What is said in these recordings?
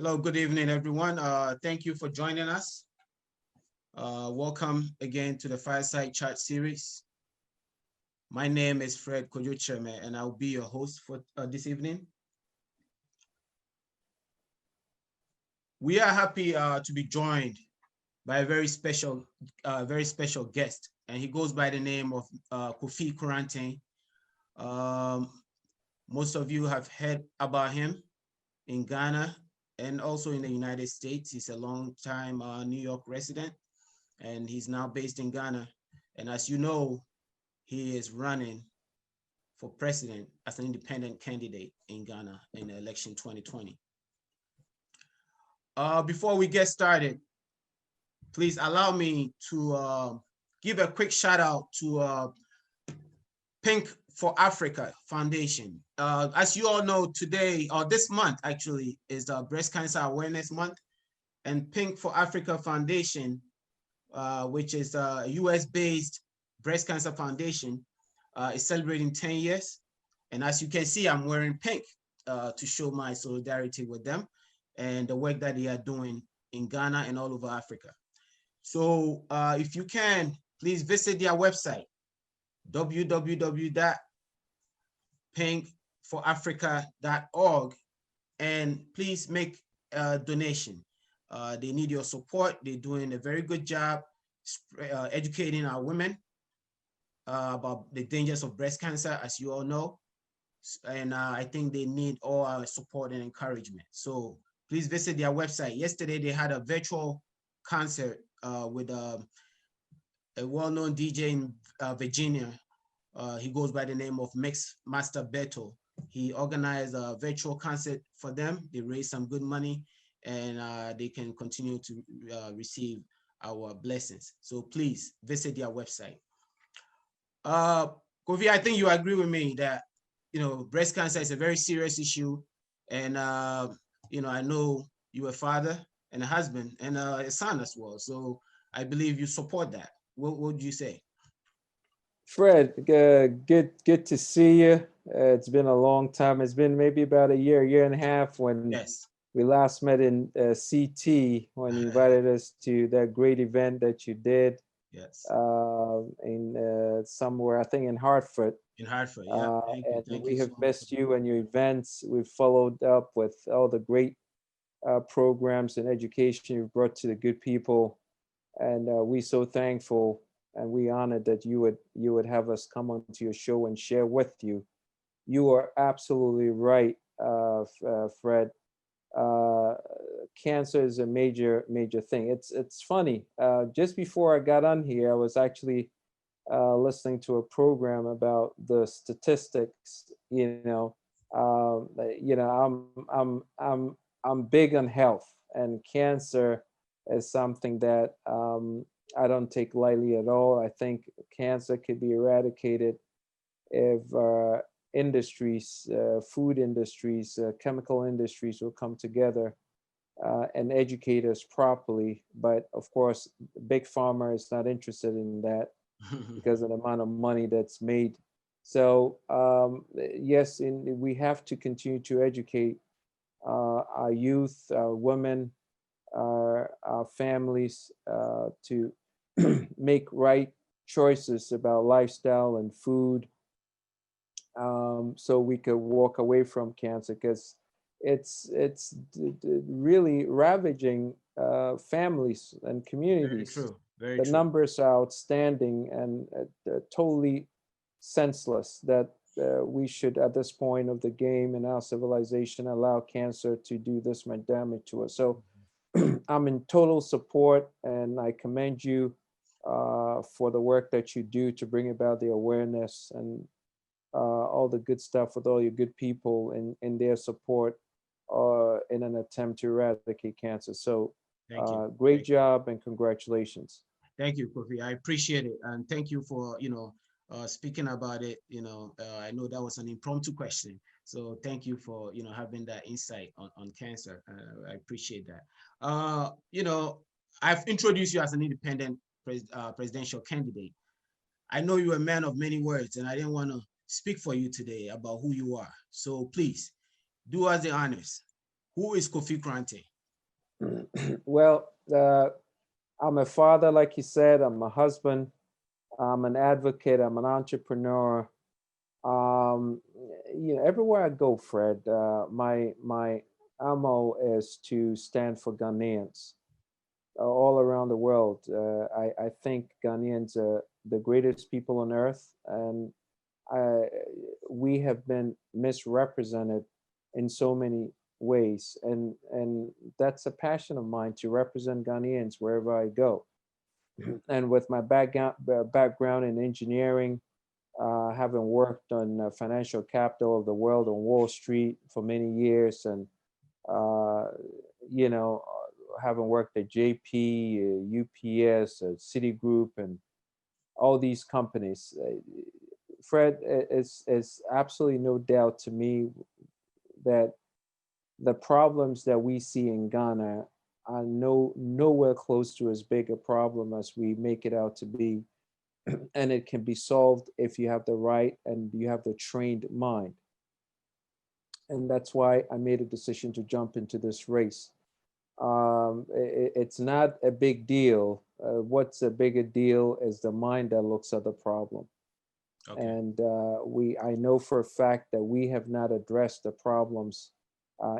Hello, good evening, everyone. Thank you for joining us. Welcome again to the FireSide chat series. My name is Fred Kojucheme, and I'll be your host for this evening. We are happy to be joined by a very special guest, and he goes by the name of Kofi Koranteng. Most of you have heard about him in Ghana and also in the United States. He's a long-time New York resident, and he's now based in Ghana. And as you know, he is running for president as an independent candidate in Ghana in the election 2020. Before we get started, please allow me to give a quick shout out to Pink for Africa Foundation. As you all know, today, or this month actually, is Breast Cancer Awareness Month. And Pink for Africa Foundation, which is a US-based breast cancer foundation, is celebrating 10 years. And as you can see, I'm wearing pink to show my solidarity with them and the work that they are doing in Ghana and all over Africa. So if you can, please visit their website, www.pinkforafrica.org, and please make a donation. They need your support. They're doing a very good job educating our women about the dangers of breast cancer, as you all know. And I think they need all our support and encouragement. So please visit their website. Yesterday, they had a virtual concert with a well-known DJ in Virginia. He goes by the name of Mix Master Beto. He organized a virtual concert for them. They raised some good money, and they can continue to receive our blessings. So please visit their website. Kofi, I think you agree with me that, breast cancer is a very serious issue. And, I know you're a father and a husband and a son as well. So I believe you support that. What would you say? Fred, good to see you. It's been a long time. It's been maybe about a year and a half when we last met in CT, when you invited us to that great event that you did. Yes. In somewhere, I think in Hartford. In Hartford, yeah. And we have missed you and your events. We've followed up with all the great programs and education you've brought to the good people. And we're so thankful and we honored that you would have us come onto your show and share with you. You are absolutely right, Fred. Cancer is a major thing. It's funny. Just before I got on here, I was actually listening to a program about the statistics. I'm big on health, and cancer is something that I don't take lightly at all. I think cancer could be eradicated if industries, food industries, chemical industries will come together and educate us properly. But of course, Big Pharma is not interested in that because of the amount of money that's made. So yes, we have to continue to educate our youth, our women, our families to make right choices about lifestyle and food, so we could walk away from cancer, because it's really ravaging families and communities. Very true. The numbers are outstanding and totally senseless that we should, at this point of the game in our civilization, allow cancer to do this much damage to us. So I'm in total support, and I commend you for the work that you do to bring about the awareness and all the good stuff with all your good people in their support in an attempt to eradicate cancer. So great job and congratulations. Thank you, Kofi. I appreciate it. And thank you for, speaking about it. I know that was an impromptu question. So thank you for, having that insight on cancer. I appreciate that. I've introduced you as an independent presidential candidate. I know you're a man of many words, and I didn't want to speak for you today about who you are. So please do us the honors. Who is Kofi Koranteng? Well, I'm a father, like you said. I'm a husband. I'm an advocate. I'm an entrepreneur. Um, everywhere I go, Fred, my MO is to stand for Ghanaians all around the world. I think Ghanaians are the greatest people on earth, and I, we have been misrepresented in so many ways, and that's a passion of mine to represent Ghanaians wherever I go. And with my background in engineering, having worked on financial capital of the world on Wall Street for many years, and uh, having worked at JP, UPS, Citigroup, and all these companies, Fred, is absolutely no doubt to me that the problems that we see in Ghana are nowhere close to as big a problem as we make it out to be. And it can be solved if you have the right and you have the trained mind. And that's why I made a decision to jump into this race. It's not a big deal. What's a bigger deal is the mind that looks at the problem. Okay. And I know for a fact that we have not addressed the problems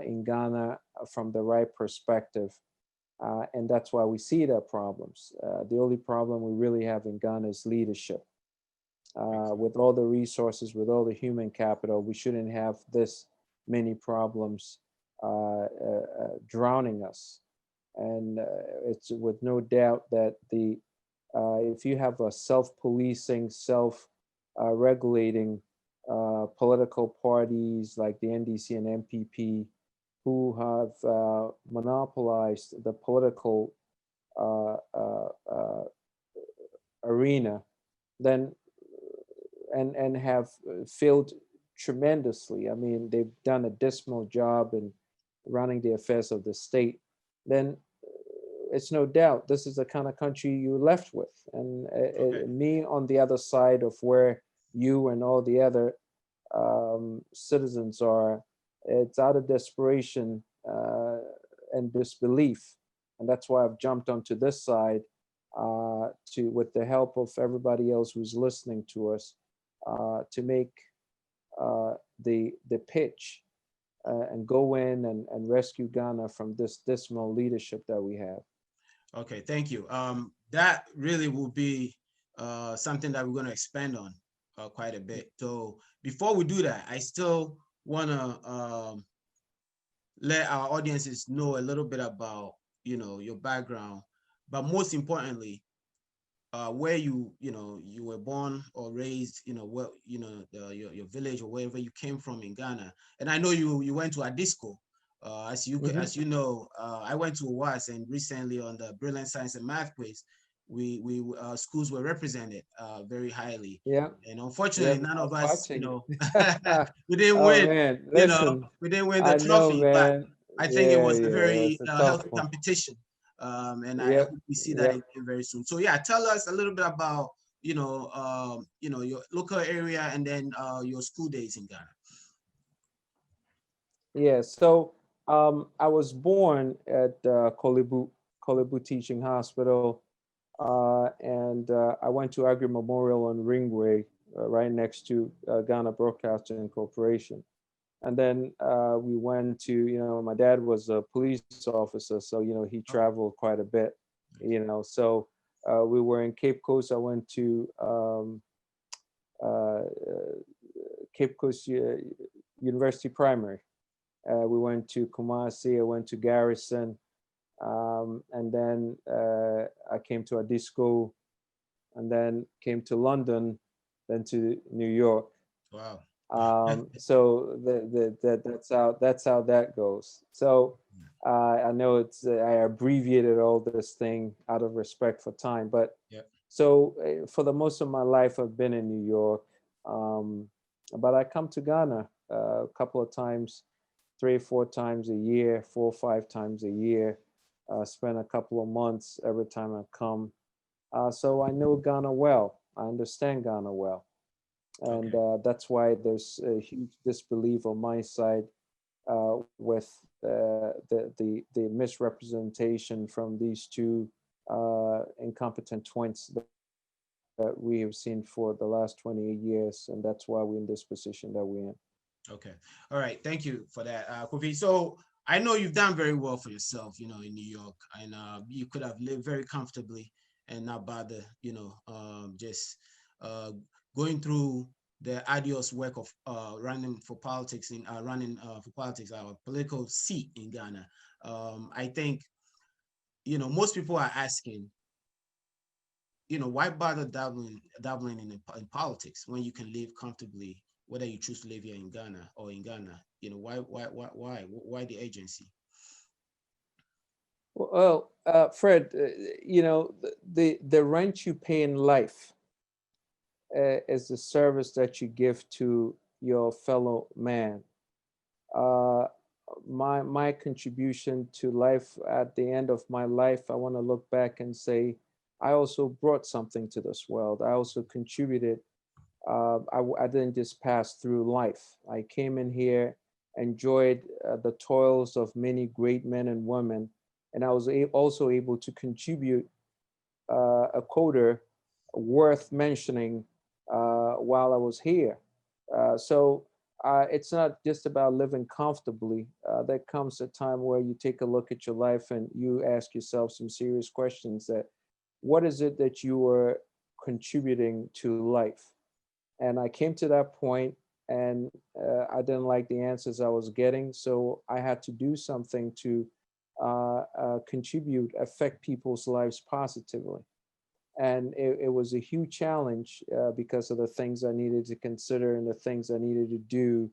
in Ghana from the right perspective. And that's why we see the problems. The only problem we really have in Ghana is leadership. With all the resources, with all the human capital, we shouldn't have this many problems drowning us. And it's with no doubt that if you have a self-policing, self-regulating political parties like the NDC and MPP, who have monopolized the political uh, uh, uh, arena, then and have failed tremendously. I mean, they've done a dismal job in running the affairs of the state. Then it's no doubt this is the kind of country you're left with. And Okay. me on the other side of where you and all the other citizens are, it's out of desperation and disbelief. And that's why I've jumped onto this side with the help of everybody else who's listening to us, to make the pitch and go in and rescue Ghana from this dismal leadership that we have. Okay, thank you. That really will be something that we're going to expand on quite a bit. So before we do that, I still want to let our audiences know a little bit about, your background, but most importantly, where you were born or raised, what your village or wherever you came from in Ghana. And I know you went to a disco. As you know, I went to UWAS, and recently on the Brilliant Science and Math quiz, we schools were represented very highly. Yeah, And yeah, unfortunately, none I was of us, watching. we didn't Oh win. man, listen, We didn't win the I know, trophy, but man. I think it Yeah, was a yeah, very that's a tough healthy one. competition, and I Yep, hope we see that yep. again very soon. So yeah, tell us a little bit about your local area, and then your school days in Ghana. Yeah, so I was born at Kolebu Teaching Hospital, and I went to Agri Memorial on Ringway, right next to Ghana Broadcasting Corporation. And then we went to, my dad was a police officer, so he Oh, traveled quite a bit, nice. so we were in Cape Coast. I went to uh, Cape Coast University Primary. We went to Kumasi. I went to Garrison, and then I came to a disco, and then came to London, then to New York. Wow. So that's how that goes. So I know I abbreviated all this thing out of respect for time, but Yeah. so for the most of my life I've been in New York, um, but I come to Ghana a couple of times, 3 or 4 times a year, 4 or 5 times a year. Spend a couple of months every time I come. So I know Ghana well. I understand Ghana well, and Okay. that's why there's a huge disbelief on my side with the misrepresentation from these two incompetent twins that we have seen for the last 28 years, and that's why we're in this position that we're in. Okay. All right. Thank you for that, Kofi. So I know you've done very well for yourself, in New York, and you could have lived very comfortably and not bother, just uh, going through the arduous work of running for politics political seat in Ghana. I think, most people are asking, why bother dabbling in politics when you can live comfortably, whether you choose to live here in Ghana or in Ghana? Why the agency? Well, Fred, the rent you pay in life is the service that you give to your fellow man. Uh, my contribution to life at the end of my life, I want to look back and say, I also brought something to this world. I also contributed. I didn't just pass through life. I came in here, enjoyed the toils of many great men and women, and I was also able to contribute a quota worth mentioning while I was here. It's not just about living comfortably. There comes a time where you take a look at your life and you ask yourself some serious questions that what is it that you are contributing to life? And I came to that point and I didn't like the answers I was getting. So I had to do something to contribute, affect people's lives positively. And it was a huge challenge because of the things I needed to consider and the things I needed to do,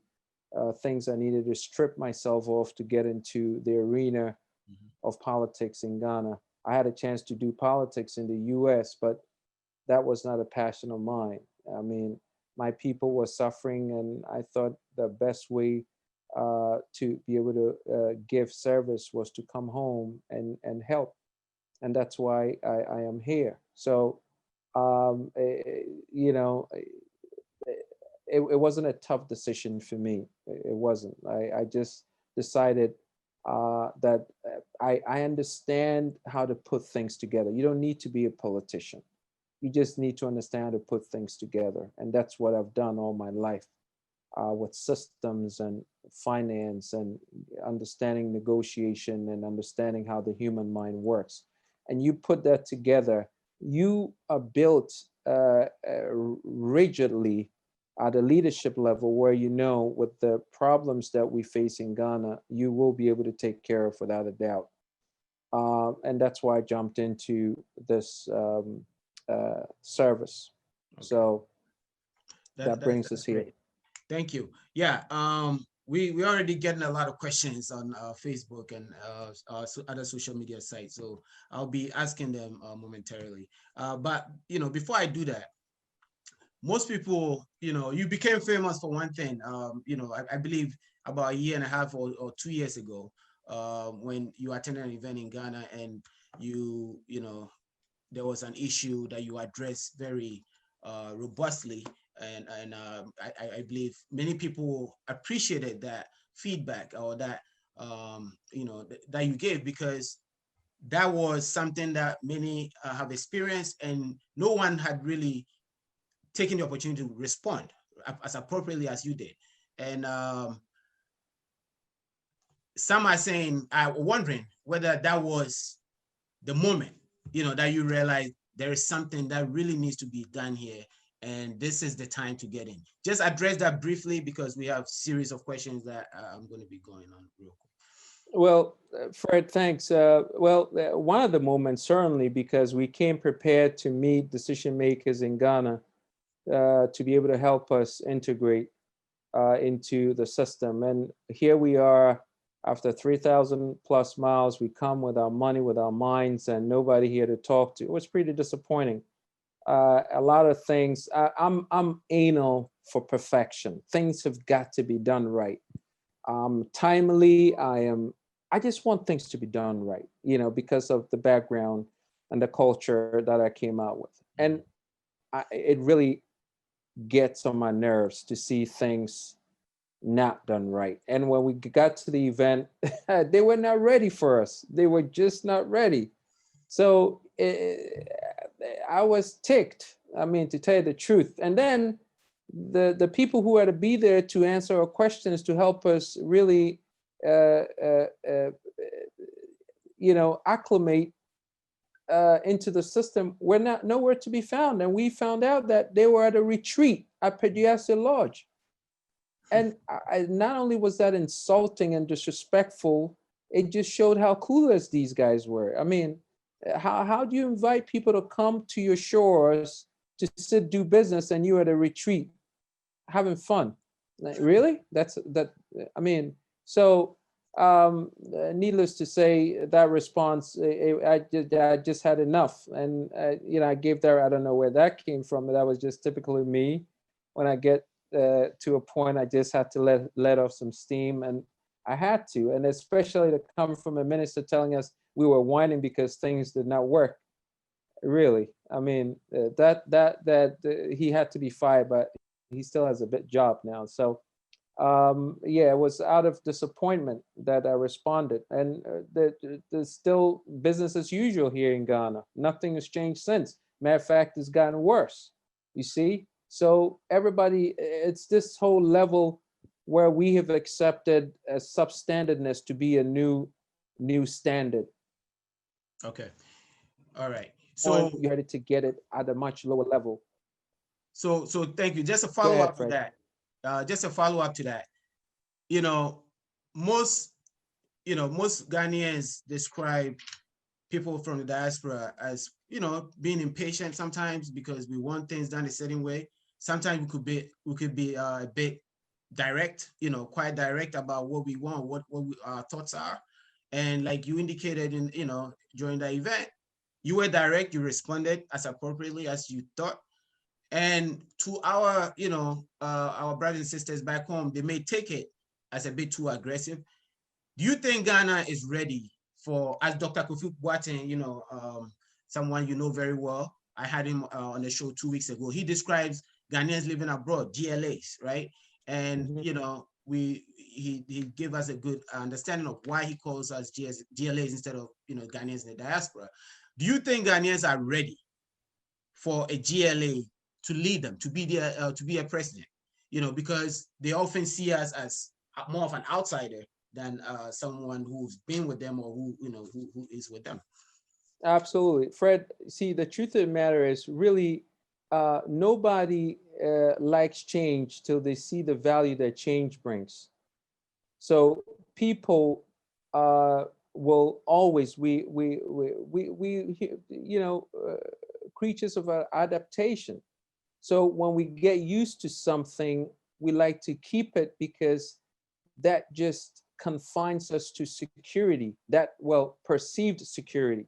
things I needed to strip myself off to get into the arena of politics in Ghana. I had a chance to do politics in the US, but that was not a passion of mine. I mean, my people were suffering, and I thought the best way to be able to give service was to come home and help. And that's why I am here. So, you know, it wasn't a tough decision for me. It wasn't. I just decided that I understand how to put things together. You don't need to be a politician. You just need to understand how to put things together. And that's what I've done all my life with systems and finance and understanding negotiation and understanding how the human mind works. And you put that together, you are built rigidly at a leadership level where you know with the problems that we face in Ghana, you will be able to take care of without a doubt. And that's why I jumped into this service. Okay. So That's that that's brings us that's here. great. Thank you. Yeah. We already getting a lot of questions on Facebook and other social media sites, so I'll be asking them momentarily. But before I do that, most people, you became famous for one thing. I believe about a year and a half or 2 years ago, when you attended an event in Ghana and there was an issue that you addressed very robustly, and I believe many people appreciated that feedback or that that you gave, because that was something that many have experienced, and no one had really taken the opportunity to respond as appropriately as you did. And some are saying, wondering whether that was the moment, that you realize there is something that really needs to be done here, and this is the time to get in. Just address that briefly, because we have a series of questions that I'm going to be going on real quick. Well, Fred, thanks. One of the moments, certainly, because we came prepared to meet decision makers in Ghana to be able to help us integrate into the system. And here we are, after 3,000 plus miles, we come with our money, with our minds, and nobody here to talk to. It was pretty disappointing. A lot of things, I'm anal for perfection. Things have got to be done right. Timely, I just want things to be done right, because of the background and the culture that I came out with. And it really gets on my nerves to see things not done right. And when we got to the event, they were not ready for us. They were just not ready. So I was ticked. I mean, to tell you the truth. And then the people who had to be there to answer our questions to help us really, uh, uh, uh, acclimate into the system were not nowhere to be found. And we found out that they were at a retreat at Pediasa Lodge. And not only was that insulting and disrespectful, it just showed how clueless these guys were. I mean, how do you invite people to come to your shores to sit do business and you at a retreat having fun? Like, really? That's that. I mean, so needless to say, that response, I just had enough, and I gave that. I don't know where that came from, but that was just typically me. When I get to a point, I just had to let off some steam, and I had to, and especially to come from a minister telling us we were whining because things did not work. Really, I mean, that he had to be fired, but he still has a bit job now. So yeah, it was out of disappointment that I responded, and there's still business as usual here in Ghana. Nothing has changed since. Matter of fact, it's gotten worse. You see, so everybody, it's this whole level where we have accepted a substandardness to be a new standard. Okay. All right. One, So you had to get it at a much lower level. so thank you. Just a Go follow ahead, up to Fred. that. Just a follow up to that. You know, most most Ghanaians describe people from the diaspora as being impatient sometimes because we want things done a certain way. Sometimes we could be a bit direct, quite direct about what we want, what our thoughts are. And like you indicated in during the event, you were direct, you responded as appropriately as you thought. And to our brothers and sisters back home, they may take it as a bit too aggressive. Do you think Ghana is ready for, as Dr. Kofi Koranteng, someone you know very well? I had him on the show 2 weeks ago. He describes Ghanaians living abroad, GLAs, right? And Mhm. he gave us a good understanding of why he calls us GLAs instead of Ghanaians in the diaspora. Do you think Ghanaians are ready for a GLA to lead them, to be a president? Because they often see us as more of an outsider than someone who's been with them or who is with them. Absolutely. Fred, see, the truth of the matter is really nobody likes change till they see the value that change brings. So people will always, creatures of adaptation. So when we get used to something, we like to keep it because that just confines us to security, that, well, perceived security.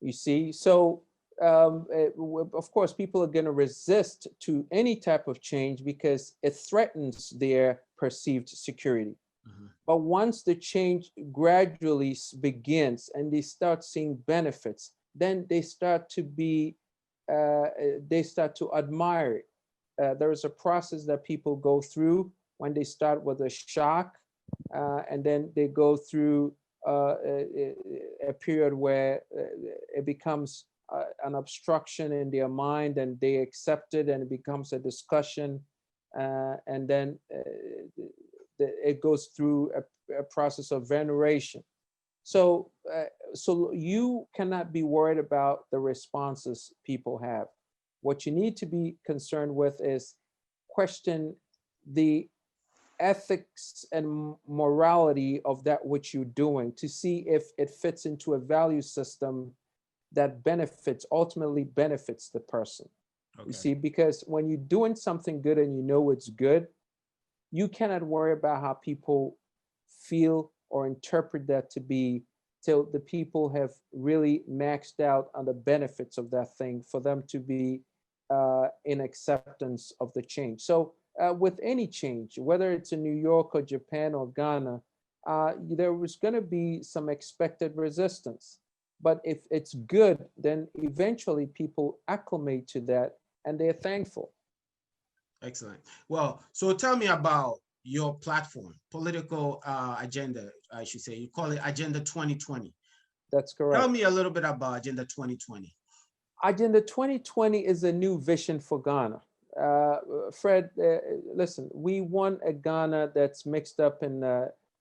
You see, so of course people are going to resist to any type of change because it threatens their perceived security. Mhm. But once the change gradually begins and they start seeing benefits, then they start to admire it. There is a process that people go through when they start with a shock, and then they go through a period where it becomes an obstruction in their mind, and they accept it, and it becomes a discussion, and then it goes through a process of veneration. So, so you cannot be worried about the responses people have. What you need to be concerned with is question the ethics and morality of that which you're doing to see if it fits into a value system that ultimately benefits the person. You Okay. see, because when you're doing something good and you know it's good, you cannot worry about how people feel or interpret that to be till the people have really maxed out on the benefits of that thing for them to be in acceptance of the change. So with any change, whether it's in New York or Japan or Ghana, there was going to be some expected resistance. But if it's good, then eventually people acclimate to that and they're thankful. Excellent. Well, so tell me about your platform, political agenda, I should say. You call it Agenda 2020. That's Tell correct. me a little bit about Agenda 2020. Agenda 2020 is a new vision for Ghana. Uh, Fred, listen, we want a Ghana that's mixed up in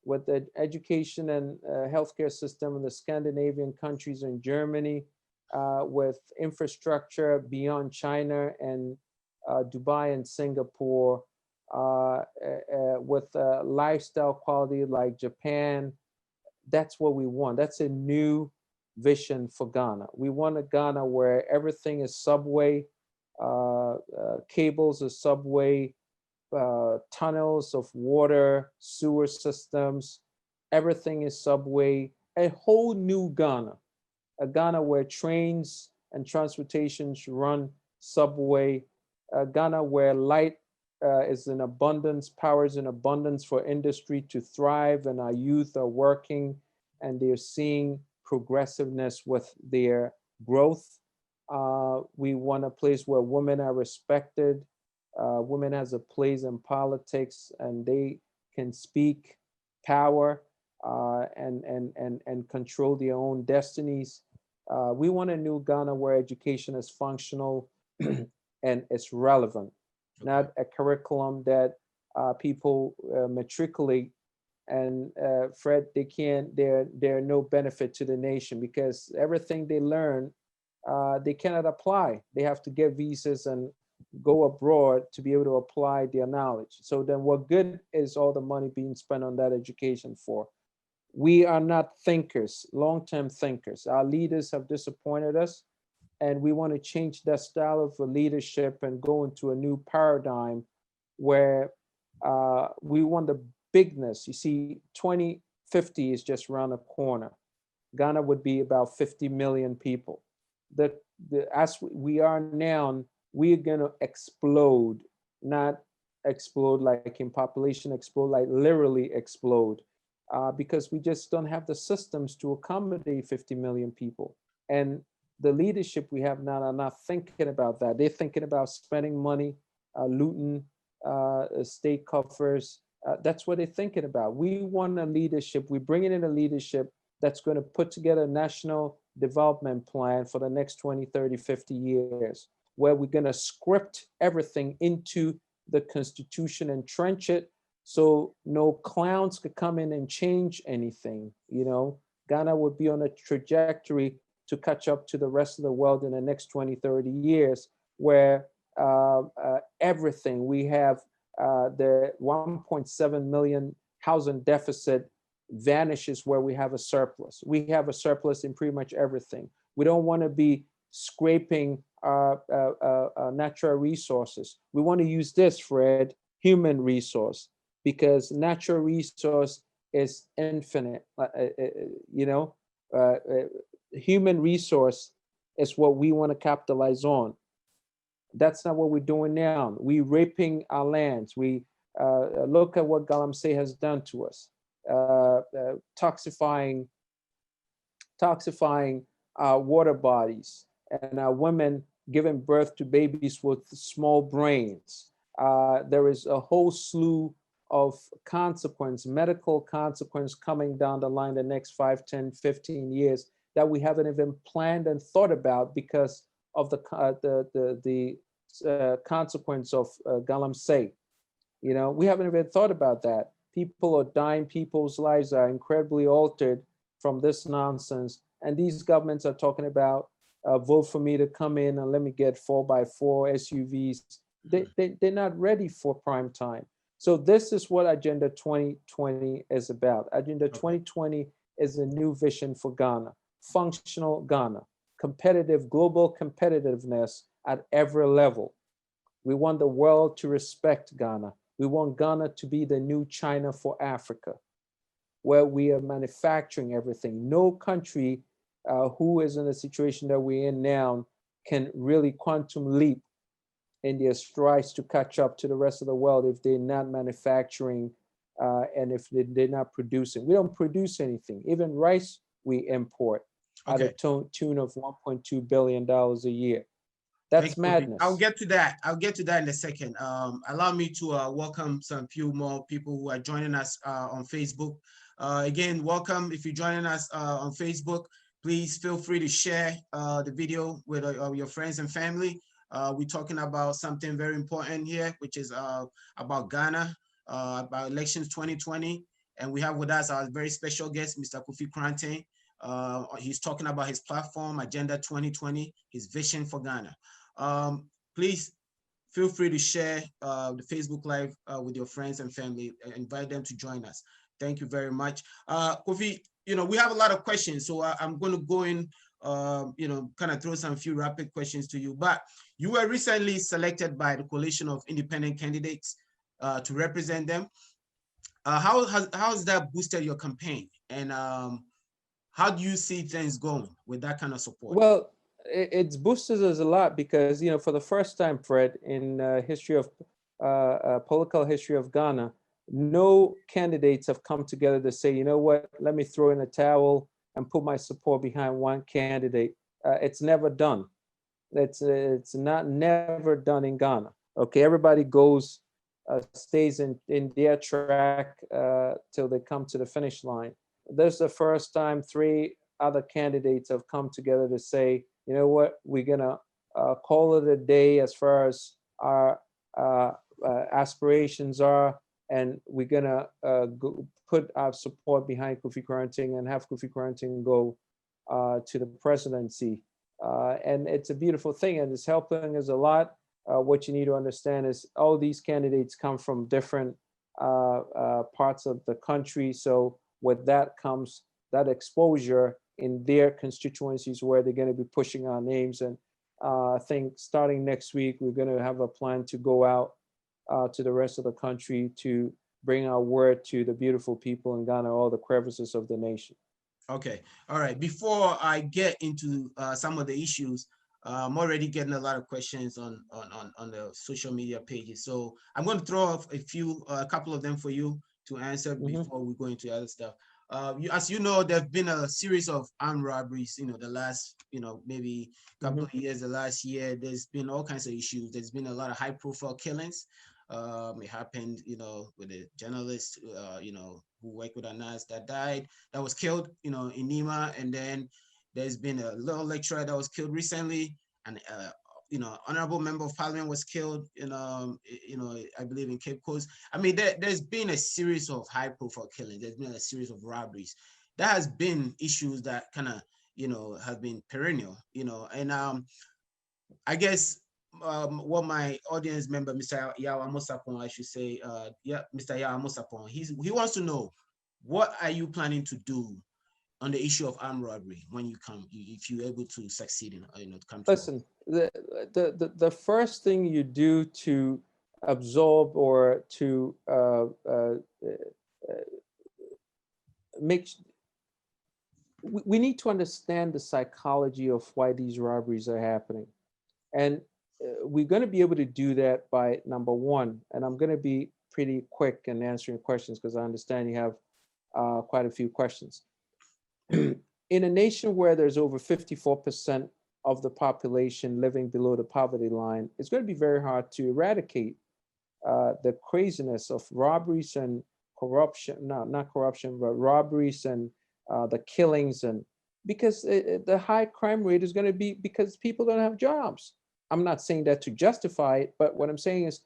with the education and healthcare system in the Scandinavian countries and Germany, with infrastructure beyond China and Dubai and Singapore, with lifestyle quality like Japan. That's what we want. That's a new vision for Ghana. We want a Ghana where everything is subway, cables of subway, tunnels of water, sewer systems. Everything is subway. A whole new Ghana, a Ghana where trains and transportations run subway, a Ghana where light is in abundance, power is in abundance for industry to thrive, and our youth are working and they're seeing progressiveness with their growth. We want a place where women are respected, women has a place in politics, and they can speak power and control their own destinies. We want a new Ghana where education is functional and it's relevant, Okay. not a curriculum that people matriculate and Fred, they can't. They're no benefit to the nation because everything they learn, they cannot apply. They have to get visas and go abroad to be able to apply their knowledge. So then, what good is all the money being spent on that education for? We are not thinkers, long-term thinkers. Our leaders have disappointed us, and we want to change that style of leadership and go into a new paradigm where we want the bigness. You see, 2050 is just around the corner. Ghana would be about 50 million people. The, as we are now, we're going to explode, not explode like in population explode, like literally explode, because we just don't have the systems to accommodate 50 million people. And the leadership we have now are not thinking about that. They're thinking about spending money, looting state coffers. That's what they're thinking about. We want a leadership. We're bringing in a leadership that's going to put together a national development plan for the next 20, 30, 50 years, where we're going to script everything into the Constitution and trench it so no clowns could come in and change anything. Ghana would be on a trajectory to catch up to the rest of the world in the next 20, 30 years, where everything we have, the 1.7 million housing deficit vanishes where we have a surplus. We have a surplus in pretty much everything. We don't want to be scraping natural resources. We want to use this, Fred, human resource, because natural resource is infinite. Human resource is what we want to capitalize on. That's not what we're doing now. We're raping our lands. We look at what Galamsey has done to us, toxifying our water bodies and our women giving birth to babies with small brains. There is a whole slew of consequence, medical consequence coming down the line the next 5, 10, 15 years that we haven't even planned and thought about because of the consequence of Galamsey. We haven't even thought about that. People are dying, people's lives are incredibly altered from this nonsense. And these governments are talking about vote for me to come in and let me get 4x4 SUVs. They're not ready for prime time. So this is what Agenda 2020 is about. Agenda 2020 is a new vision for Ghana, functional Ghana, competitive, global competitiveness at every level. We want the world to respect Ghana. We want Ghana to be the new China for Africa, where we are manufacturing everything. No country who is in the situation that we're in now can really quantum leap in their strides to catch up to the rest of the world if they're not manufacturing and if they're not producing. We don't produce anything. Even rice we import at a tune of $1.2 billion a year. Thank That's you, Kofi. I'll madness. get to that. I'll get to that in a second. Allow me to welcome some few more people who are joining us on Facebook. Again, welcome. If you're joining us on Facebook, please feel free to share the video with your friends and family. We're talking about something very important here, which is about Ghana, about elections 2020. And we have with us our very special guest, Mr. Kofi Koranteng. He's talking about his platform, Agenda 2020, his vision for Ghana. Please feel free to share the Facebook Live with your friends and family. Invite them to join us. Thank you very much. Kofi, we have a lot of questions, so I'm going to go in, kind of throw some few rapid questions to you. But you were recently selected by the coalition of independent candidates to represent them. How has that boosted your campaign? And how do you see things going with that kind of support? Well, it's boosted us a lot because, for the first time, Fred, in history of political history of Ghana, no candidates have come together to say, you know what, let me throw in a towel and put my support behind one candidate. It's never done. It's not never done in Ghana. Okay, everybody goes, stays in their track till they come to the finish line. This is the first time three other candidates have come together to say, you know what, we're gonna call it a day as far as our aspirations are, and we're gonna put our support behind Kofi Koranteng and have Kofi Koranteng go to the presidency. And it's a beautiful thing, and it's helping us a lot. What you need to understand is all these candidates come from different parts of the country. So with that comes that exposure in their constituencies where they're going to be pushing our names. And I think starting next week, we're going to have a plan to go out to the rest of the country to bring our word to the beautiful people in Ghana, all the crevices of the nation. Okay. All right. Before I get into some of the issues, I'm already getting a lot of questions on the social media pages. So I'm going to throw off a couple of them for you to answer before we go into other stuff. As you know, there've been a series of armed robberies, the last, maybe couple of years, the last year. There's been all kinds of issues. There's been a lot of high profile killings. It happened, with a journalist, who worked with Anas that died, that was killed, in Nima. And then there's been a little lecturer that was killed recently. And, honorable member of parliament was killed I believe in Cape Coast. I mean, there's been a series of high profile killings. There's been a series of robberies. There has been issues that kind of, have been perennial, and I guess what my audience member, Mr. Yawa Mosapon, I should say, Mr. Yawa Mosapon, he wants to know, what are you planning to do on the issue of armed robbery when you come, if you're able to succeed in, come to? Listen, the first thing you do to absorb or to make, we need to understand the psychology of why these robberies are happening. And we're going to be able to do that by, number one, and I'm going to be pretty quick in answering questions because I understand you have quite a few questions. In a nation where there's over 54% of the population living below the poverty line, it's going to be very hard to eradicate the craziness of robberies and corruption, no, not corruption, but robberies and the killings, and because the high crime rate is going to be because people don't have jobs. I'm not saying that to justify it, but what I'm saying is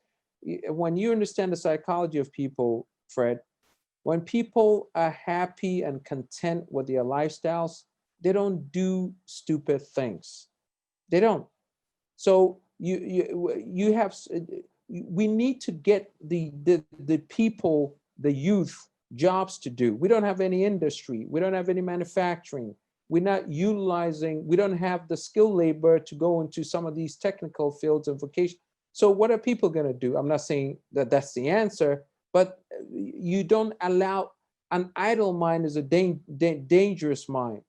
when you understand the psychology of people, Fred, when people are happy and content with their lifestyles, they don't do stupid things. They don't. So you have, we need to get the people, the youth, jobs to do. We don't have any industry. We don't have any manufacturing. We're not utilizing, we don't have the skilled labor to go into some of these technical fields and vocation. So what are people going to do? I'm not saying that that's the answer, but you don't allow, an idle mind is a dangerous mind.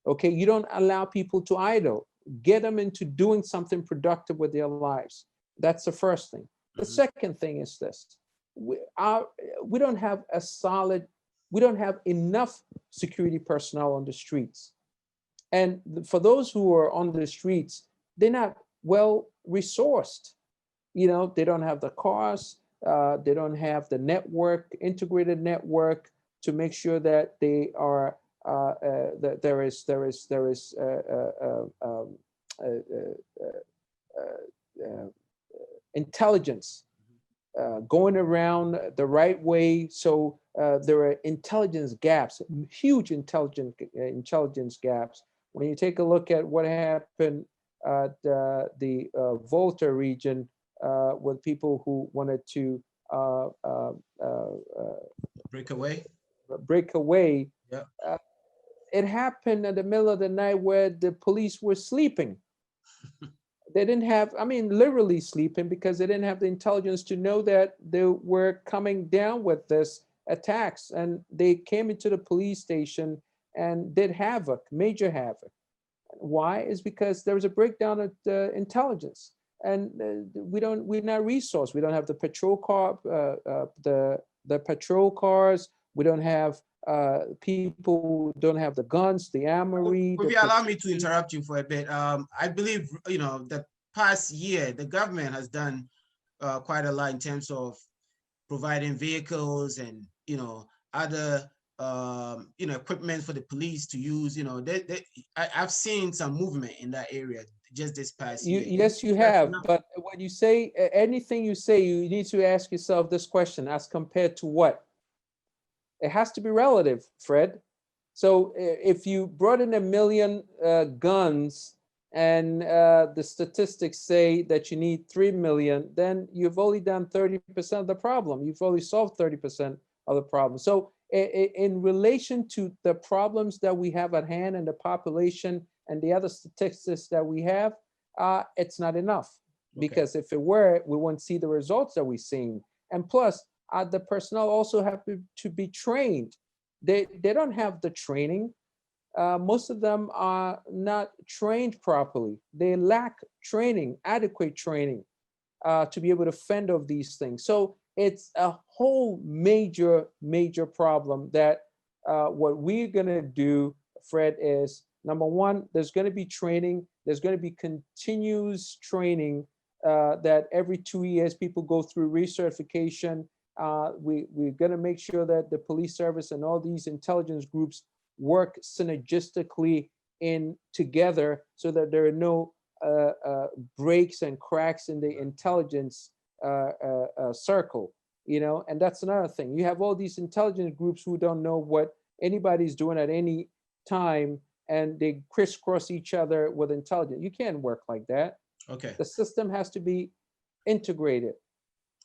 Okay, you don't allow people to idle. Get them into doing something productive with their lives. That's the first thing. The second thing is this: we don't have a solid, we don't have enough security personnel on the streets. And for those who are on the streets, they're not well resourced. They don't have the cars, they don't have the network, integrated network to make sure that they are that there is uh, intelligence going around the right way. So there are intelligence gaps, huge intelligence gaps. When you take a look at what happened at the Volta region with people who wanted to Break away. break away, Yeah. uh, it happened in the middle of the night where the police were sleeping. They didn't have, I mean, literally sleeping, because they didn't have the intelligence to know that they were coming down with this attacks. And they came into the police station and did havoc, major havoc. Why? Is because there was a breakdown of the intelligence. And we're not resourced. We don't have the patrol car, the patrol cars. We don't have people who don't have the guns, the armory, the If you allow me to platoon. interrupt you for a bit, I believe, the past year, the government has done quite a lot in terms of providing vehicles and, other, equipment for the police to use. I've seen some movement in that area just this past year. You Yes, you think that's have. enough? But when you say anything you say, you need to ask yourself this question: as compared to what? It has to be relative, Fred. So if you brought in 1 million guns and the statistics say that you need 3 million, then you've only done 30% of the problem. You've only solved 30% of the problem. So in relation to the problems that we have at hand and the population and the other statistics that we have, it's not enough. Okay. Because if it were, we wouldn't see the results that we're seeing. And plus, the personnel also have to be trained. They don't have the training. Most of them are not trained properly. They lack training, adequate training, to be able to fend off these things. So it's a whole major problem that what we're going to do, Fred, is number one, there's going to be training. There's going to be continuous training that every 2 years people go through recertification. We're going to make sure that the police service and all these intelligence groups work synergistically in together so that there are no breaks and cracks in the intelligence circle, and that's another thing. You have all these intelligence groups who don't know what anybody's doing at any time, and they crisscross each other with intelligence. You can't work like that. Okay. The system has to be integrated.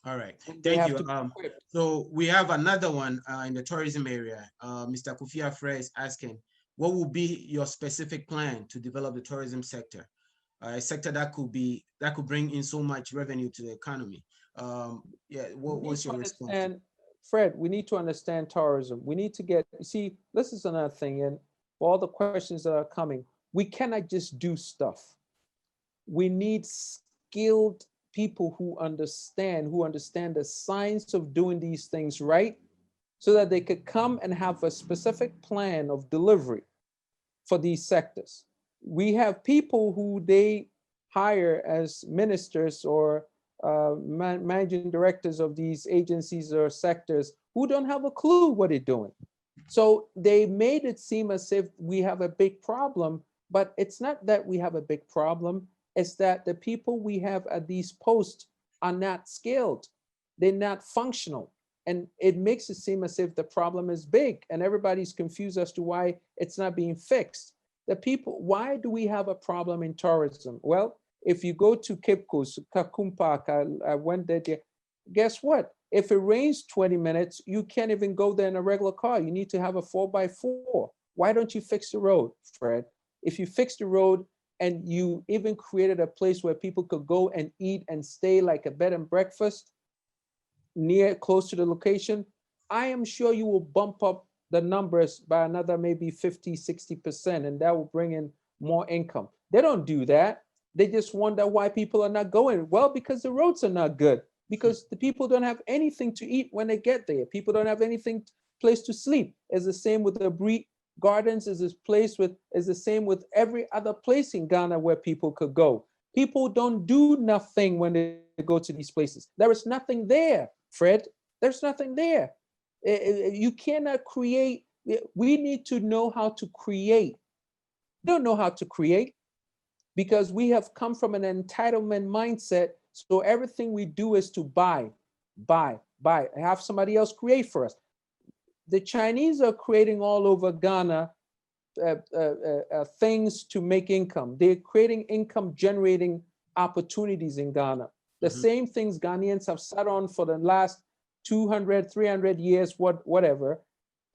All right. They Thank have you. to be equipped. So we have another one in the tourism area. Mr. Kofi Afre is asking, what will be your specific plan to develop the tourism sector? A sector that could bring in so much revenue to the economy. Yeah, what's your response? And Fred, we need to understand tourism. We need to see, this is another thing, and for all the questions that are coming, we cannot just do stuff. We need skilled people who understand the science of doing these things right, so that they could come and have a specific plan of delivery for these sectors. We have people who they hire as ministers or managing directors of these agencies or sectors who don't have a clue what they're doing. So they made it seem as if we have a big problem, but it's not that we have a big problem. It's that the people we have at these posts are not skilled. They're not functional. And it makes it seem as if the problem is big and everybody's confused as to why it's not being fixed. The people, why do we have a problem in tourism? Well, if you go to Cape Coast, Kakumpak, I went there, guess what? If it rains 20 minutes, you can't even go there in a regular car. You need to have a 4x4. Why don't you fix the road, Fred? If you fix the road and you even created a place where people could go and eat and stay like a bed and breakfast, close to the location, I am sure you will bump up the numbers by another maybe 50, 60%, and that will bring in more income. They don't do that. They just wonder why people are not going. Well, because the roads are not good, because the people don't have anything to eat when they get there. People don't have anything, place to sleep. It's the same with the Brie Gardens, is the same with every other place in Ghana where people could go. People don't do nothing when they go to these places. There is nothing there, Fred. There's nothing there. You cannot create. We need to know how to create. We don't know how to create because we have come from an entitlement mindset. So everything we do is to buy, buy, have somebody else create for us. The Chinese are creating all over Ghana things to make income. They're creating income generating opportunities in Ghana. The Mhm. same things Ghanaians have sat on for the last 200, 300 years, whatever.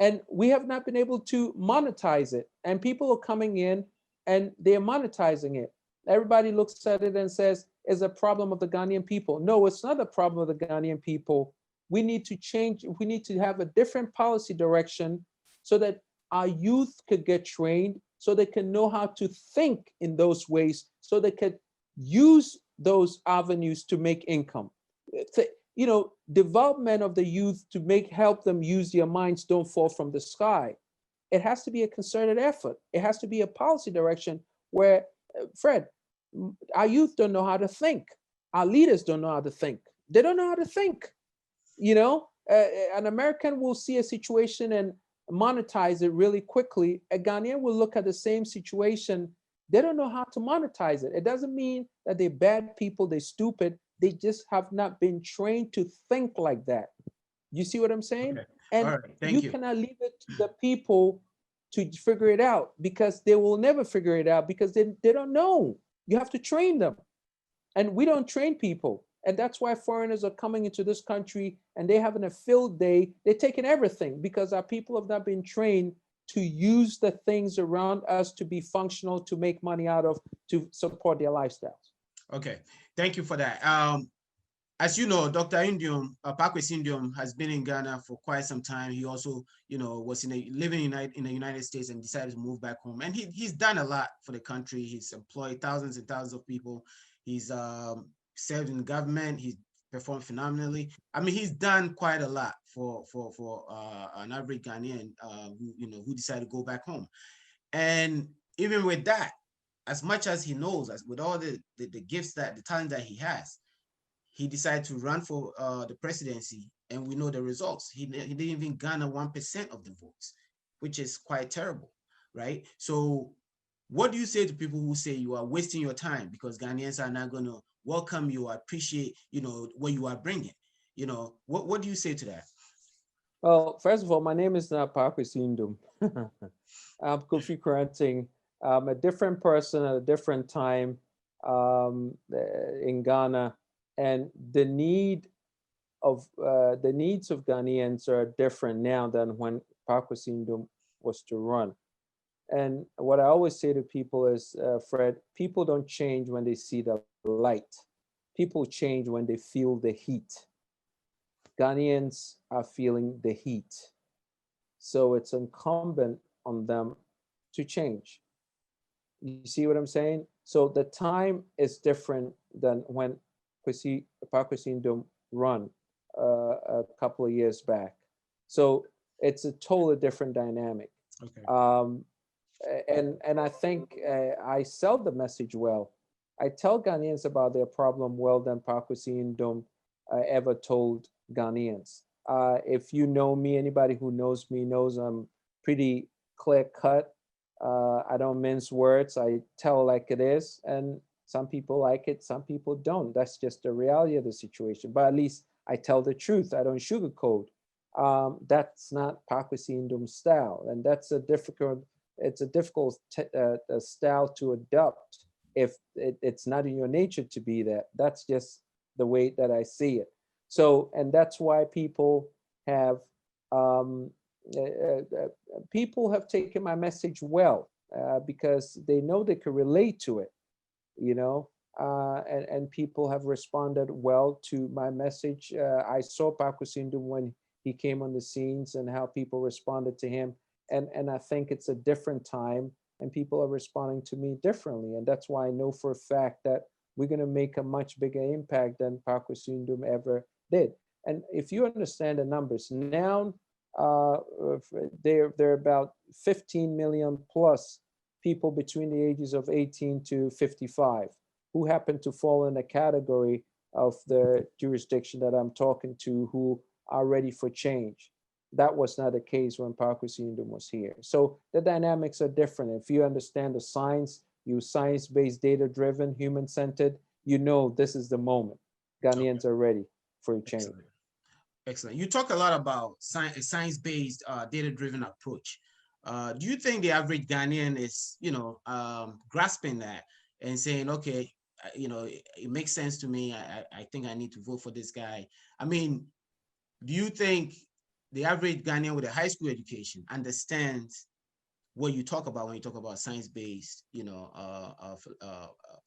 And we have not been able to monetize it. And people are coming in and they're monetizing it. Everybody looks at it and says, it's a problem of the Ghanaian people. No, it's not a problem of the Ghanaian people. We need to change, we need to have a different policy direction so that our youth could get trained, so they can know how to think in those ways, so they could use those avenues to make income. You know, development of the youth to help them use their minds don't fall from the sky. It has to be a concerted effort. It has to be a policy direction where, Fred, our youth don't know how to think. Our leaders don't know how to think. They don't know how to think. You know, an American will see a situation and monetize it really quickly. A Ghanaian will look at the same situation. They don't know how to monetize it. It doesn't mean that they're bad people, they're stupid. They just have not been trained to think like that. You see what I'm saying? Okay. All And right. you Thank you. cannot leave it to the people to figure it out because they will never figure it out because they don't know. You have to train them. And we don't train people. And that's why foreigners are coming into this country and they're having a field day. They're taking everything because our people have not been trained to use the things around us to be functional, to make money out of, to support their lifestyles. Okay. Thank you for that. As you know, Dr. Indium, Pakwesi Indium, has been in Ghana for quite some time. He also, was living in the United States and decided to move back home. And he's done a lot for the country. He's employed thousands and thousands of people. He's served in government. He's performed phenomenally. I mean, he's done quite a lot for an average Ghanaian who decided to go back home. And even with that, as much as he knows, as with all the gifts the talent that he has, he decided to run for the presidency, and we know the results. He didn't even garner 1% of the votes, which is quite terrible, right? So what do you say to people who say you are wasting your time because Ghanaians are not going to welcome you or appreciate, what you are bringing? What do you say to that? Well, first of all, my name is not Pakwesi Indum. I'm Kofi Koranteng. I'm a different person at a different time in Ghana, and the needs of Ghanaians are different now than when Pakwesi Indum was to run. And what I always say to people is, Fred, people don't change when they see the light. People change when they feel the heat. Ghanaians are feeling the heat. So it's incumbent on them to change. You see what I'm saying? So the time is different than when Pakwesi run a couple of years back. So it's a totally different dynamic. Okay. Um, and I think I sell the message well. I tell Ghanaians about their problem well than Pakwesi ever told Ghanaians. If you know me, anybody who knows me knows I'm pretty clear cut. I don't mince words. I tell like it is, and some people like it, some people don't. That's just the reality of the situation. But at least I tell the truth. I don't sugarcoat. That's not Pakwesi style, and that's a difficult. It's a difficult style to adopt if it's not in your nature to be that. That's just the way that I see it. So, and that's why have um, people have taken my message well because they know they can relate to it, you know, and people have responded well to my message. I saw Pakwesi when he came on the scenes and how people responded to him. And I think it's a different time and people are responding to me differently. And that's why I know for a fact that we're going to make a much bigger impact than Pakwesi ever did. And if you understand the numbers now, they're about 15 million plus people between the ages of 18 to 55. who happen to fall in the category of the jurisdiction that I'm talking to who are ready for change. That was not the case when Parkusindum was here. So the dynamics are different. If you understand the science, you science-based, data-driven, human-centered, you know this is the moment. Okay. Ghanaians are ready for a change. Excellent. Excellent. You talk a lot about science-based, data-driven approach. Do you think the average Ghanaian is, grasping that and saying, okay, it makes sense to me. I think I need to vote for this guy. I mean, do you think the average Ghanaian with a high school education understands what you talk about when you talk about science-based,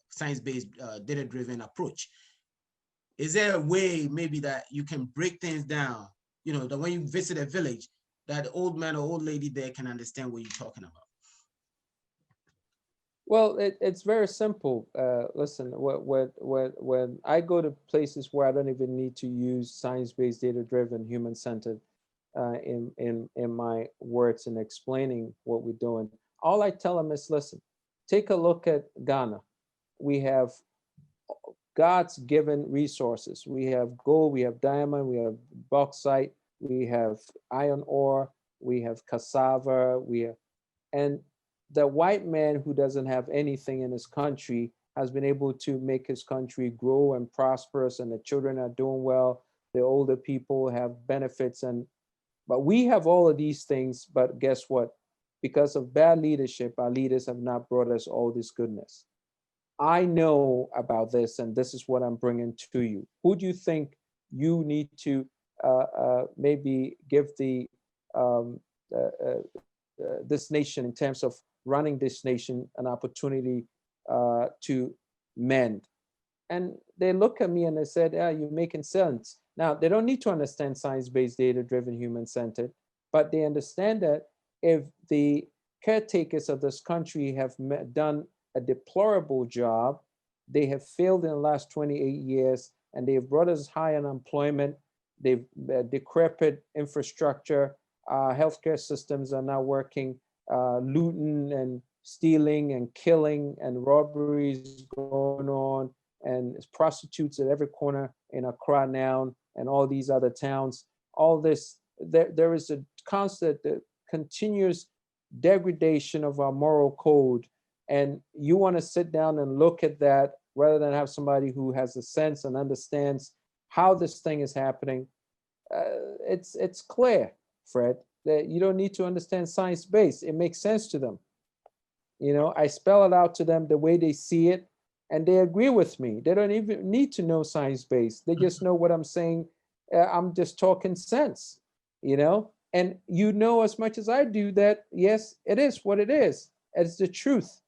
science-based, data-driven approach? Is there a way maybe that you can break things down, that when you visit a village, that the old man or old lady there can understand what you're talking about? Well, it's very simple. Listen, when I go to places where I don't even need to use science-based, data-driven, human-centered in my words and explaining what we're doing, all I tell them is, listen, take a look at Ghana. We have God's given resources. We have gold, we have diamond, we have bauxite, we have iron ore, we have cassava, and the white man who doesn't have anything in his country has been able to make his country grow and prosperous, and the children are doing well. The older people have benefits, but we have all of these things. But guess what? Because of bad leadership, our leaders have not brought us all this goodness. I know about this, and this is what I'm bringing to you. Who do you think you need to maybe give um, this nation, in terms of running this nation, an opportunity to mend? And they look at me and they said, "Yeah, you're making sense." Now, they don't need to understand science-based, data-driven, human-centered, but they understand that if the caretakers of this country have done a deplorable job, they have failed in the last 28 years, and they've brought us high unemployment, they've decrepit infrastructure, healthcare systems are not working, looting and stealing and killing and robberies going on, and prostitutes at every corner in Accra now and all these other towns. All this, there is a constant, continuous degradation of our moral code. And you want to sit down and look at that rather than have somebody who has a sense and understands how this thing is happening. It's clear, Fred, that you don't need to understand science-based. It makes sense to them. I spell it out to them the way they see it, and they agree with me. They don't even need to know science-based. They just know what I'm saying. I'm just talking sense, and as much as I do that, yes, it is what it is. It's the truth.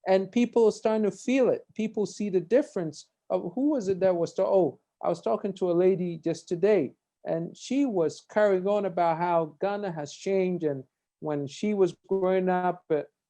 And people are starting to feel it. People see the difference of who was it that was I was talking to a lady just today, and she was carrying on about how Ghana has changed and when she was growing up,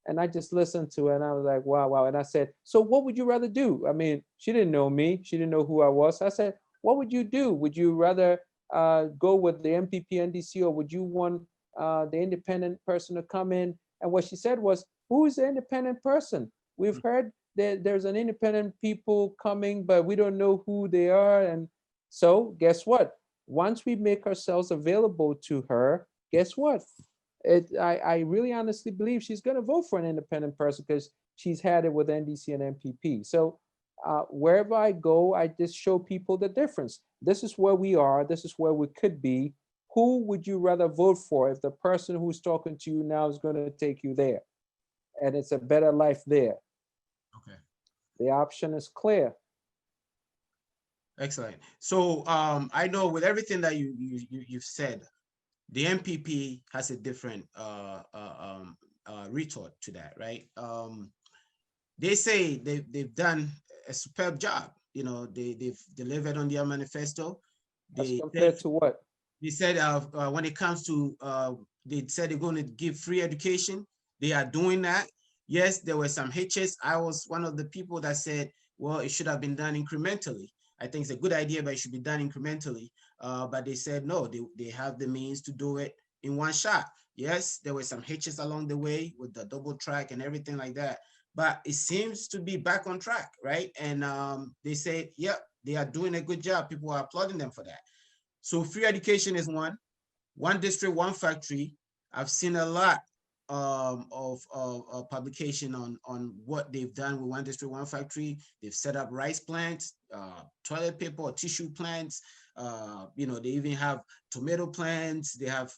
and I just listened to her and I was like, wow, wow. And I said, so what would you rather do? I mean, she didn't know me. She didn't know who I was. I said, what would you do? Would you rather go with the MPP NDC, or would you want the independent person to come in? And what she said was, who is the independent person? We've heard that there's an independent people coming, but we don't know who they are. And so guess what? Once we make ourselves available to her, guess what? I really honestly believe she's going to vote for an independent person because she's had it with NDC and MPP. So wherever I go, I just show people the difference. This is where we are. This is where we could be. Who would you rather vote for if the person who's talking to you now is going to take you there? And it's a better life there. Okay. The option is clear. Excellent. So I know with everything that you've said, the MPP has a different retort to that, right? They say they've done a superb job. They've delivered on their manifesto. As compared to what? They said when it comes to, they said they're going to give free education. They are doing that. Yes, there were some hitches. I was one of the people that said, well, it should have been done incrementally. I think it's a good idea, but it should be done incrementally. But they said, no, they have the means to do it in one shot. Yes, there were some hitches along the way with the double track and everything like that. but it seems to be back on track, right? And they say, yeah, they are doing a good job. People are applauding them for that. So free education is one district, one factory. I've seen a lot of publication on what they've done with one district, one factory. They've set up rice plants, toilet paper or tissue plants. They even have tomato plants. They have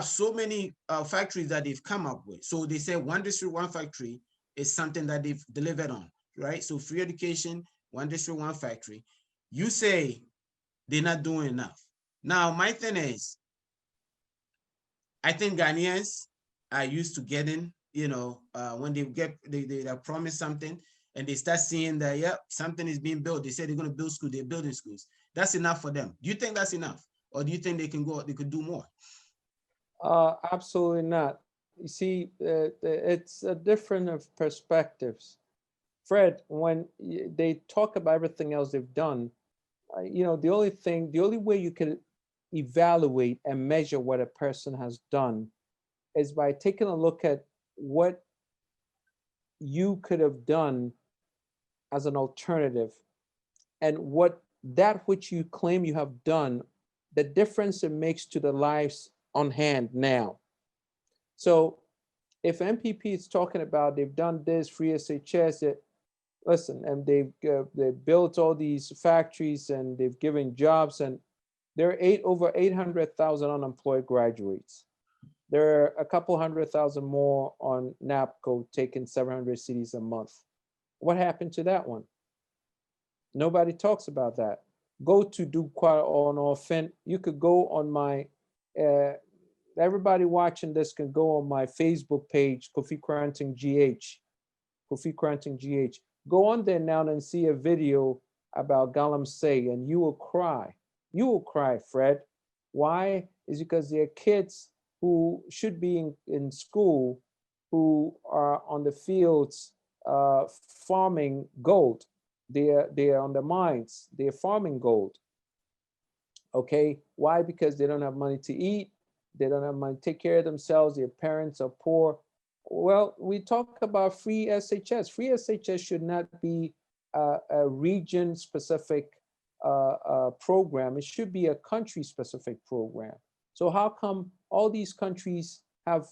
so many factories that they've come up with. So they say one district, one factory is something that they've delivered on, right? So free education, one district, one factory. You say they're not doing enough. Now, my thing is, I think Ghanaians are used to getting, when they are promised something and they start seeing that, yeah, something is being built. They say they're going to build schools, they're building schools. That's enough for them. Do you think that's enough? Or do you think they could do more? Absolutely not. You see, it's a different of perspectives. Fred, when they talk about everything else they've done, the only way you can evaluate and measure what a person has done is by taking a look at what you could have done as an alternative and what that which you claim you have done, the difference it makes to the lives on hand now. So if MPP is talking about they've done this, free SHS, listen, and they built all these factories and they've given jobs, and there are over 800,000 unemployed graduates. There are a couple 100,000 more on NAPCO taking 700 cities a month. What happened to that one? Nobody talks about that. Go to do quite on often. You could go on my, everybody watching this can go on my Facebook page, Kofi Koranteng GH. Kofi Koranteng GH. Go on there now and see a video about Galamsey, and you will cry. You will cry, Fred. Why? Is because there are kids who should be in school who are on the fields farming gold. They are on the mines. They're farming gold. Okay, why? Because they don't have money to eat. They don't have money to take care of themselves. Their parents are poor. Well, we talk about free SHS. Free SHS should not be a region-specific program. It should be a country-specific program. So how come all these countries have,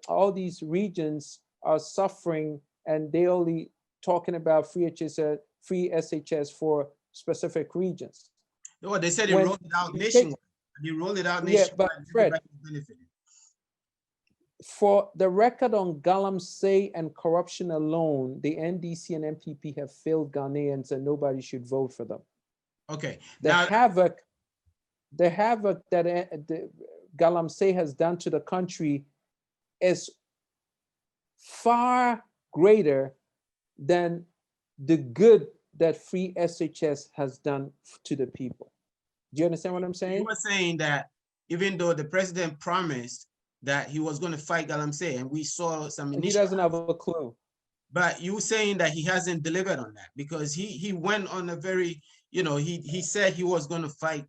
all these regions are suffering and they only talking about free SHS for specific regions? No, they said they When rolled it out you take, nationwide. They rolled it out yeah, nationwide. but Fred, Everybody benefited. for the record on Galamsey and corruption alone, the NDC and MPP have failed Ghanaians and nobody should vote for them. Okay, The now havoc that the Galamsey has done to the country is far greater than the good that free SHS has done to the people. Do you understand what I'm you saying? were saying that even though the president promised that he was going to fight Galamsey, and we saw some He initial, doesn't have a clue. but you were saying that he hasn't delivered on that because he went on a very, he said he was going to fight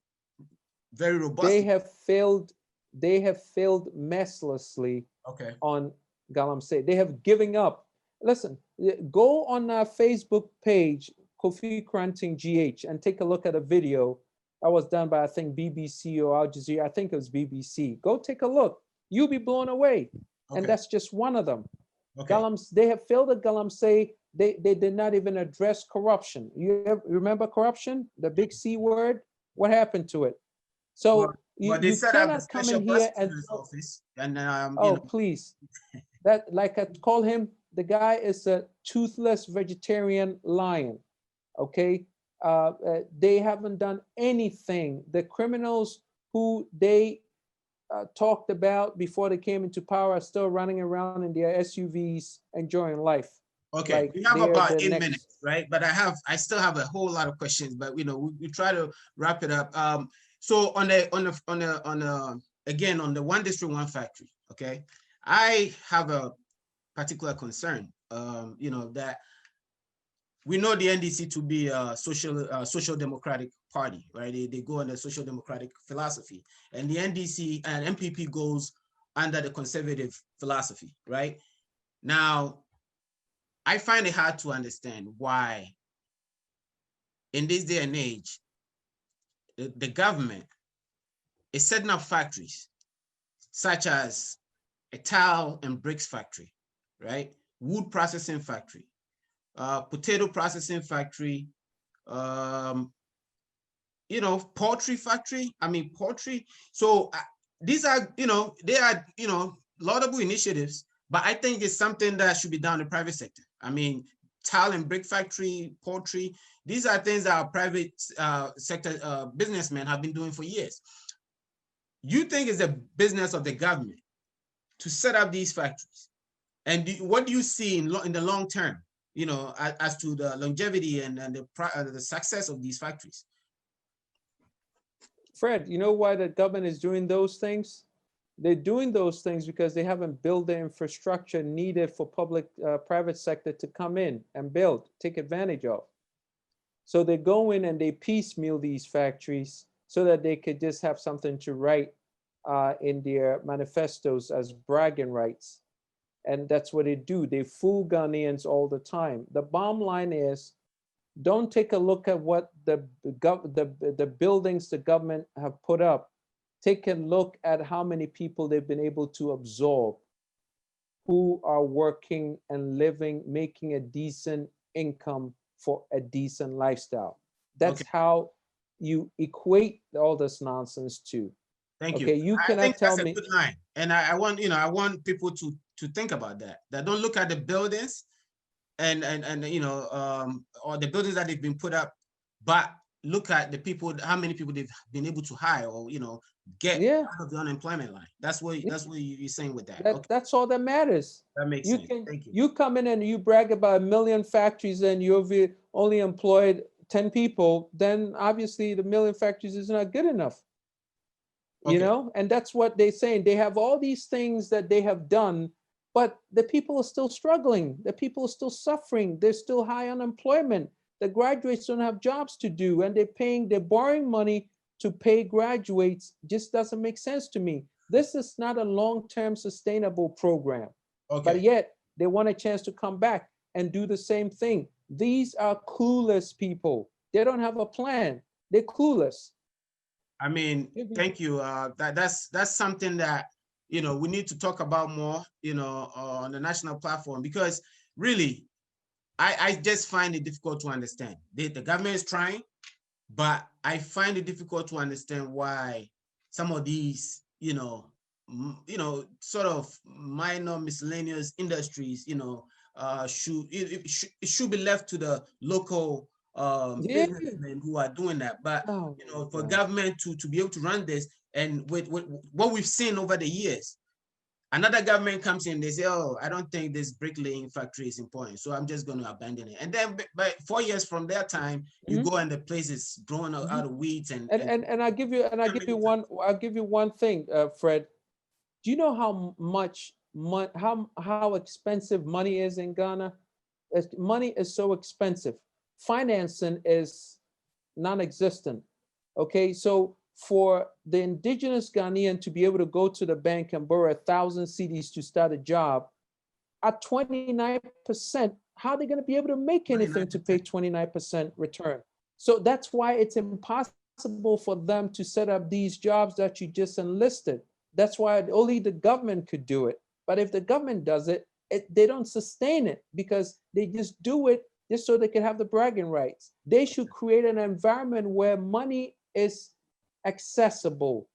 very They robustly. have failed. They have failed mercilessly Okay. on Galamsey. They have given up. Listen, go on our Facebook page, Kofi Koranteng GH, and take a look at a video that was done by, I think, BBC or Al Jazeera. I think it was BBC. Go take a look. You'll be blown away. And Okay. that's just one of them. Okay. They have failed at Galamsey. They did not even address corruption. You remember corruption, the big C word? What happened to it? Well, So well, they you set up the cannot come special in here and, prosecutor's office, and oh, please. That, like I call him, the guy is a toothless vegetarian lion. Okay, they haven't done anything. The criminals who they talked about before they came into power are still running around in their SUVs enjoying life. Okay, Like we have they're about the 8 minutes, next. right? But I still have a whole lot of questions, but we try to wrap it up. So again, on the one district, one factory, okay, I have a particular concern, that we know the NDC to be a social democratic party, right? They go on the social democratic philosophy, and the NDC and MPP goes under the conservative philosophy, right? Now, I find it hard to understand why in this day and age, the government is setting up factories such as a tile and bricks factory, right? Wood processing factory, potato processing factory, um, poultry factory. I mean, poultry. So these are, they are, laudable initiatives, but I think it's something that should be done in the private sector. I mean, tile and brick factory, poultry, these are things that our private sector businessmen have been doing for years. You think it's the business of the government to set up these factories? And what do you see in the long term, as to the longevity and the success of these factories? Fred, you know why the government is doing those things? They're doing those things because they haven't built the infrastructure needed for private sector to come in and build, take advantage of. So they go in and they piecemeal these factories so that they could just have something to write in their manifestos as bragging rights. And that's what they do. They fool Ghanaians all the time. The bottom line is, don't take a look at what the buildings the government have put up. Take a look at how many people they've been able to absorb who are working and living, making a decent income for a decent lifestyle. That's Okay. how you equate all this nonsense to. Thank you. Okay, you I think cannot tell that's a me. good line, and I want people to think about that. That don't look at the buildings and or the buildings that they've been put up, but look at the people, how many people they've been able to hire or get Yeah, out of the unemployment line. That's what yeah, you're saying with that. Okay, that's all that matters. that makes You sense. can Thank you. you come in and you brag about 1,000,000 factories and you've only employed 10 people, then obviously the 1,000,000 factories is not good enough. Okay. And that's what they're saying. They have all these things that they have done, but the people are still struggling. The people are still suffering. There's still high unemployment. The graduates don't have jobs to do, and they're borrowing money to pay graduates. Just doesn't make sense to me. This is not a long-term sustainable program, but Okay. yet they want a chance to come back and do the same thing. These are clueless people. They don't have a plan. They're clueless. I mean, thank you. That's something that we need to talk about more, on the national platform, because really, I just find it difficult to understand. The government is trying, but I find it difficult to understand why some of these, sort of minor miscellaneous industries, it should be left to the local Yeah. businessmen who are doing that. But Oh my for God. government to be able to run this, and with what we've seen over the years, another government comes in, they say, oh, I don't think this bricklaying factory is important, so I'm just going to abandon it. And then by 4 years from that time, you Mhm, go and the place is growing out mhm. of weeds And I'll give you one thing, Fred. Do you know how much how expensive money is in Ghana? Money is so expensive. Financing is non-existent. Okay, so for the indigenous Ghanaian to be able to go to the bank and borrow 1,000 CDs to start a job at 29%, how are they going to be able to make anything to pay 29%. 29% return? So that's why it's impossible for them to set up these jobs that you just enlisted. That's why only the government could do it. But if the government does it, they don't sustain it because they just do it just so they can have the bragging rights. They should create an environment where money is accessible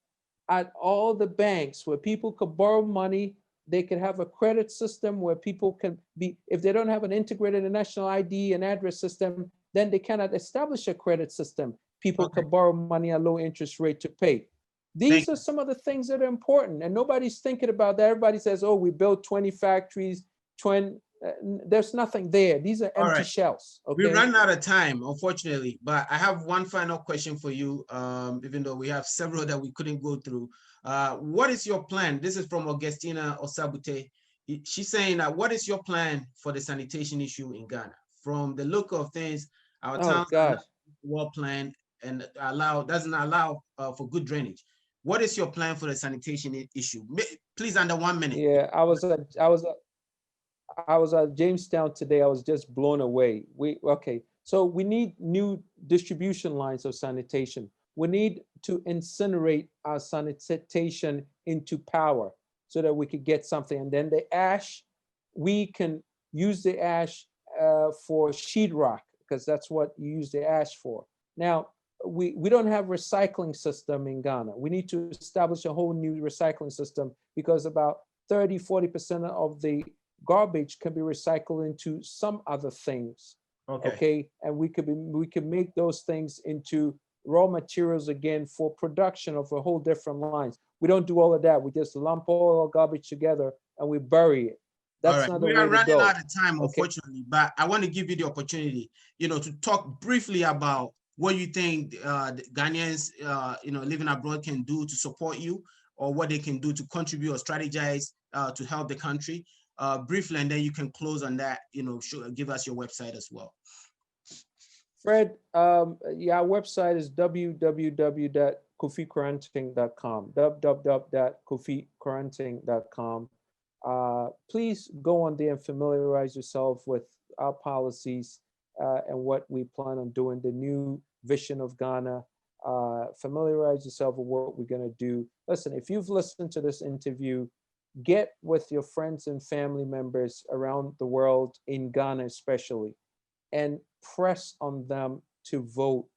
at all the banks, where people could borrow money. They could have a credit system where people can be, if they don't have an integrated national ID and address system, then they cannot establish a credit system. People Okay. could borrow money at low interest rate to pay. Thank These are you. some of the things that are important, and nobody's thinking about that. Everybody says, oh, we built 20 factories, 20, there's nothing there. These are All empty right. shells, We okay? ran out of time, unfortunately, but I have one final question for you, even though we have several that we couldn't go through. What is your plan? This is from Augustina Osabute. She's saying that, what is your plan for the sanitation issue in Ghana? From the look of things, our Oh towns are not gosh. well planned and doesn't allow for good drainage. What is your plan for the sanitation issue? Please, under 1 minute. Yeah, I was at Jamestown today. I was just blown away. Okay. So we need new distribution lines of sanitation. We need to incinerate our sanitation into power so that we could get something. And then the ash, we can use the ash for sheetrock because that's what you use the ash for. Now, we don't have recycling system in Ghana. We need to establish a whole new recycling system because about 30–40% of the garbage can be recycled into some other things. Okay. Okay, and we could make those things into raw materials again for production of a whole different lines. We don't do all of that. We just lump all our garbage together and we bury it. All That's right, not the we are way to running go. out of time, Okay. unfortunately, but I want to give you the opportunity, to talk briefly about what you think the Ghanaians, living abroad can do to support you, or what they can do to contribute or strategize to help the country, briefly, and then you can close on that. Give us your website as well. Fred, yeah, our website is www.kofikoranteng.com, www.kofikoranteng.com. Please go on there and familiarize yourself with our policies and what we plan on doing, the new vision of Ghana. Familiarize yourself with what we're going to do. Listen, if you've listened to this interview, get with your friends and family members around the world, in Ghana especially, and press on them to vote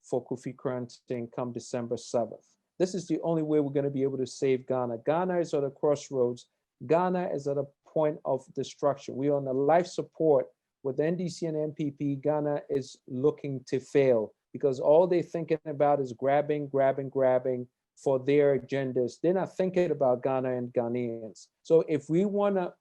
for Kofi Koranteng come December 7th. This is the only way we're going to be able to save Ghana. Ghana is at a crossroads. Ghana is at a point of destruction. We are on a life support with NDC and MPP. Ghana is looking to fail because all they're thinking about is grabbing for their agendas. They're not thinking about Ghana and Ghanaians. So if we want to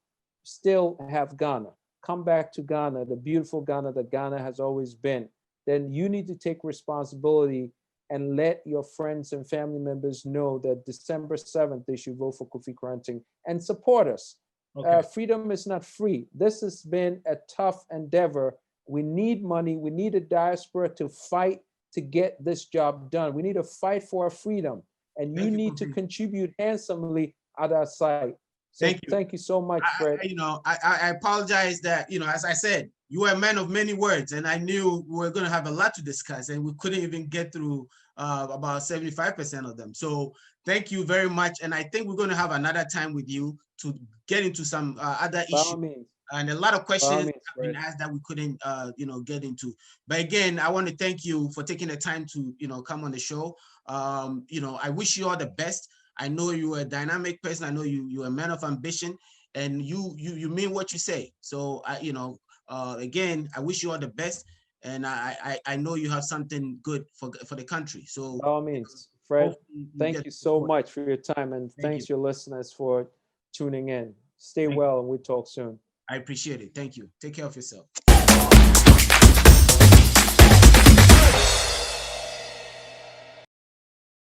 still have Ghana, come back to Ghana, the beautiful Ghana that Ghana has always been, then you need to take responsibility and let your friends and family members know that December 7th, they should vote for Kofi Koranteng and support us. Okay. Freedom is not free. This has been a tough endeavor. We need money. We need a diaspora to fight to get this job done. We need to fight for our freedom. And you need to contribute handsomely at our site. So thank you so much, Fred. I apologize that, as I said, you are a man of many words, and I knew we were going to have a lot to discuss, and we couldn't even get through about 75% of them. So thank you very much. And I think we're going to have another time with you to get into some other issues. And a lot of questions have been asked that we couldn't, get into. But again, I want to thank you for taking the time to, come on the show. I wish you all the best. I know you're a dynamic person. I know you're a man of ambition, and you mean what you say. So again, I wish you all the best, and I know you have something good for the country. So by all means, Fred, thank you so much for your time, and thanks your listeners for tuning in. Stay well, and we'll talk soon. I appreciate it. Thank you. Take care of yourself.